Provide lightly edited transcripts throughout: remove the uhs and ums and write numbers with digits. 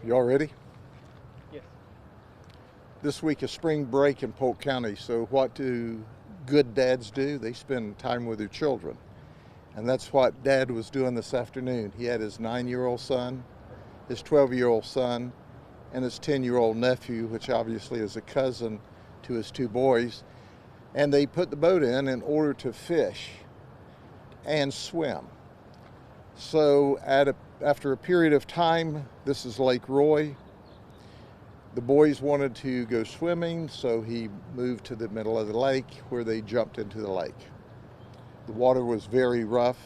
Y'all ready? Yes. This week is spring break in Polk County, so what do good dads do? They spend time with their children. And that's what Dad was doing this afternoon. He had his 9-year-old son, his 12-year-old son, and his 10-year-old nephew, which obviously is a cousin to his two boys. And they put the boat in order to fish and swim. So after a period of time, this is Lake Roy. The boys wanted to go swimming, so he moved to the middle of the lake where they jumped into the lake. The water was very rough.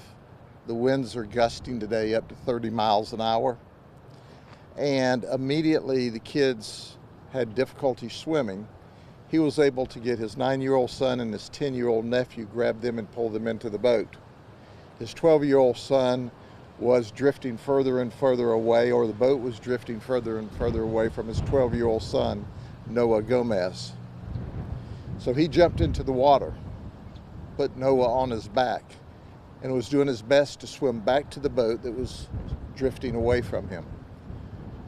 The winds are gusting today up to 30 miles an hour. And immediately the kids had difficulty swimming. He was able to get his 9-year-old son and his 10-year-old nephew, grab them and pull them into the boat. His 12-year-old son was drifting further and further away, or the boat was drifting further and further away from his 12-year-old son, Noah Gomez. So he jumped into the water, put Noah on his back, and was doing his best to swim back to the boat that was drifting away from him.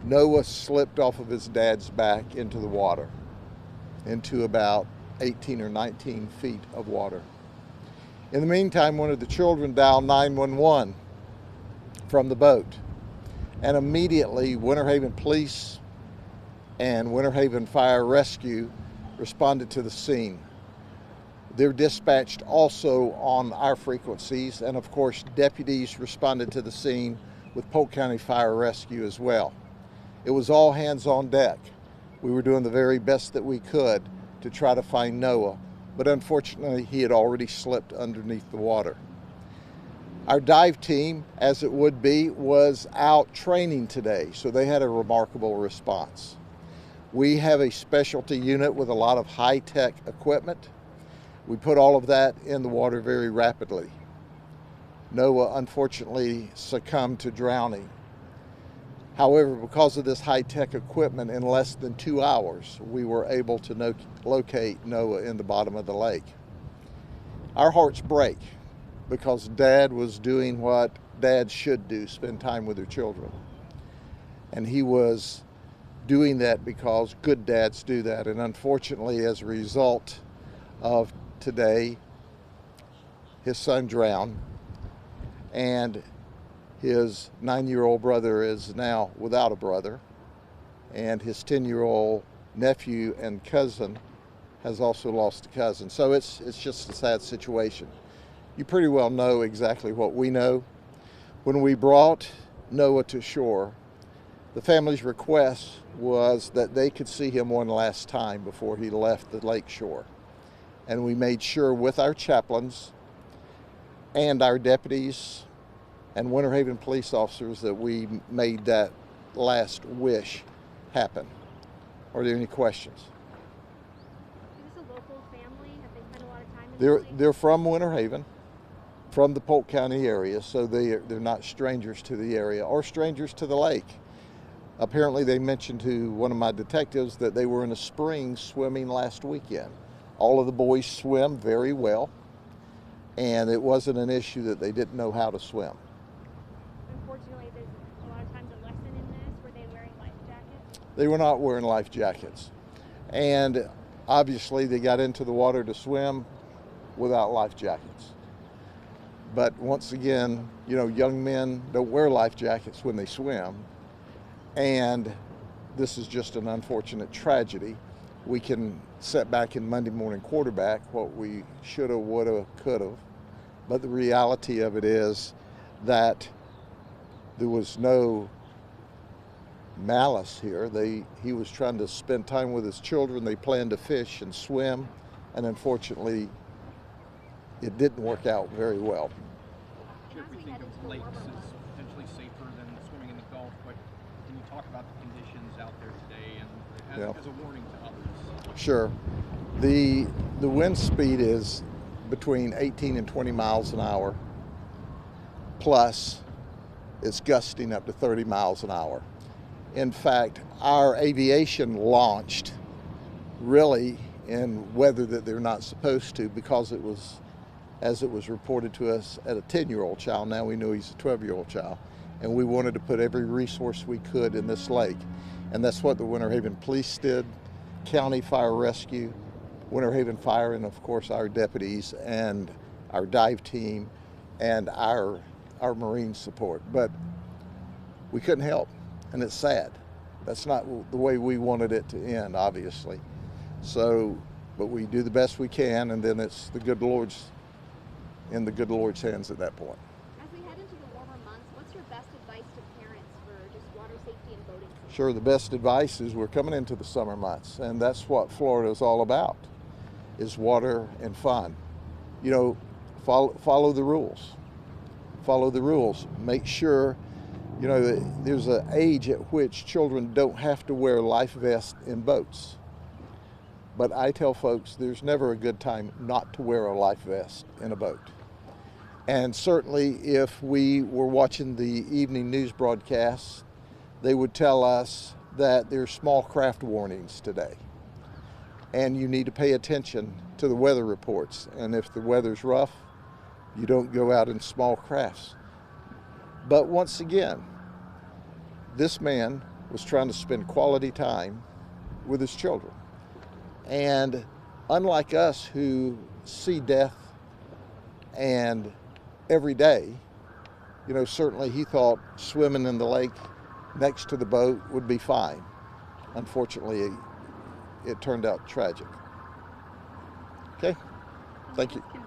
Noah slipped off of his dad's back into the water, into about 18 or 19 feet of water. In the meantime, one of the children dialed 911 from the boat, and immediately Winter Haven Police and Winter Haven Fire Rescue responded to the scene. They're dispatched also on our frequencies, and of course deputies responded to the scene with Polk County Fire Rescue as well. It was all hands on deck. We were doing the very best that we could to try to find Noah, but unfortunately he had already slipped underneath the water. Our dive team, as it would be, was out training today, so they had a remarkable response. We have a specialty unit with a lot of high-tech equipment. We put all of that in the water very rapidly. Noah unfortunately succumbed to drowning. However, because of this high-tech equipment, in less than 2 hours, we were able to locate Noah in the bottom of the lake. Our hearts break because Dad was doing what dads should do, spend time with their children. And he was doing that because good dads do that. And unfortunately, as a result of today, his son drowned, and his 9-year-old brother is now without a brother, and his 10-year-old nephew and cousin has also lost a cousin. So it's just a sad situation. You pretty well know exactly what we know. When we brought Noah to shore, the family's request was that they could see him one last time before he left the lake shore. And we made sure with our chaplains and our deputies and Winter Haven police officers that we made that last wish happen. Are there any questions? Is this a local family? Have they spent a lot of time in the lake? They're from Winter Haven, from the Polk County area, so they're not strangers to the area or strangers to the lake. Apparently they mentioned to one of my detectives that they were in a spring swimming last weekend. All of the boys swim very well, and it wasn't an issue that they didn't know how to swim. Unfortunately, there's a lot of times a lesson in this. Were they wearing life jackets? They were not wearing life jackets. And obviously they got into the water to swim without life jackets. But once again, you know, young men don't wear life jackets when they swim. And this is just an unfortunate tragedy. We can sit back in Monday morning quarterback what we shoulda, woulda, coulda. But the reality of it is that there was no malice here. He was trying to spend time with his children. They planned to fish and swim, and unfortunately, it didn't work out very well. Sure, if we think of lakes as potentially safer than swimming in the Gulf, but can you talk about the conditions out there today and as a warning to others? Sure. The wind speed is between 18 and 20 miles an hour, plus it's gusting up to 30 miles an hour. In fact, our aviation launched really in weather that they're not supposed to, because it was, as it was reported to us, at a 10-year-old child. Now we know he's a 12-year-old child. and we wanted to put every resource we could in this lake. And that's what the Winter Haven Police did, County Fire Rescue, Winter Haven Fire, and of course our deputies and our dive team and our Marine support. But we couldn't help, and it's sad. That's not the way we wanted it to end, obviously. So, but we do the best we can, and then it's the good Lord's, in the good Lord's hands at that point. As we head into the warmer months, what's your best advice to parents for just water safety and boating safety? Sure, the best advice is we're coming into the summer months, and that's what Florida is all about, is water and fun. You know, follow the rules. Follow the rules. Make sure, you know, there's an age at which children don't have to wear life vests in boats. But I tell folks there's never a good time not to wear a life vest in a boat. And certainly if we were watching the evening news broadcasts, they would tell us that there's small craft warnings today. And you need to pay attention to the weather reports. And if the weather's rough, you don't go out in small crafts. But once again, this man was trying to spend quality time with his children. And unlike us who see death and every day, you know, certainly he thought swimming in the lake next to the boat would be fine. Unfortunately, it turned out tragic. Okay, thank you.